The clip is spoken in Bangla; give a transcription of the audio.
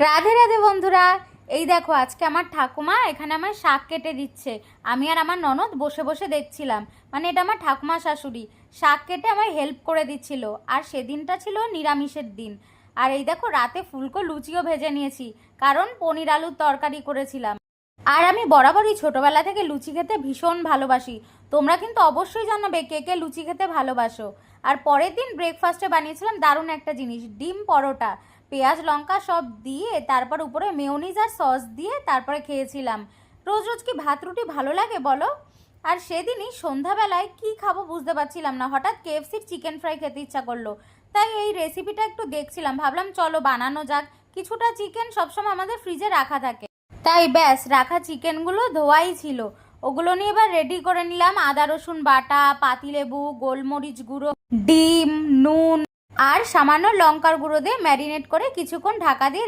রাধে রাধে বন্ধুরা। এই দেখো আজকে আমার ঠাকুমা এখানে আমার শাক কেটে দিচ্ছে। আমি আর আমার ননদ বসে বসে দেখছিলাম। মানে এটা আমার ঠাকুমা শাশুড়ি শাক কেটে আমায় হেল্প করে দিচ্ছিল। আর সেদিনটা ছিল নিরামিষের দিন। আর এই দেখো রাতে ফুলকো লুচিও ভেজে নিয়েছি, কারণ পনির আলুর তরকারি করেছিলাম। আর আমি বরাবরই ছোটবেলা থেকে লুচি খেতে ভীষণ ভালোবাসি। তোমরা কিন্তু অবশ্যই জানাবে কে কে লুচি খেতে ভালোবাসো। আর পরের দিন ব্রেকফাস্টে বানিয়েছিলাম দারুণ একটা জিনিস, ডিম পরোটা। পেঁয়াজ লঙ্কা সব দিয়ে তারপর উপরে মেয়োনিজ আর সস দিয়ে তারপরে খেয়েছিলাম। রোজ রোজ কি ভাত রুটি ভালো লাগে বলো? আর সেদিনই সন্ধ্যাবেলায় কি খাবো বুঝতে পারছিলাম না, হঠাৎ কেএফসির চিকেন ফ্রাই খেতে ইচ্ছা করলো। তাই এই রেসিপিটা একটু দেখছিলাম, ভাবলাম চলো বানানো যাক। কিছুটা চিকেন সবসময় আমাদের ফ্রিজে রাখা থাকে, তাই ব্যাস রাখা চিকেনগুলো ধোয়াই ছিল। ওগুলো নিয়ে এবার রেডি করে নিলাম। আদা রসুন বাটা, পাতিলেবু, গোলমরিচ গুঁড়ো, ডিম, নুন আর সামান্য লঙ্কার গুঁড়ো দিয়ে ম্যারিনেট করে কিছুক্ষণ ঢাকা দিয়ে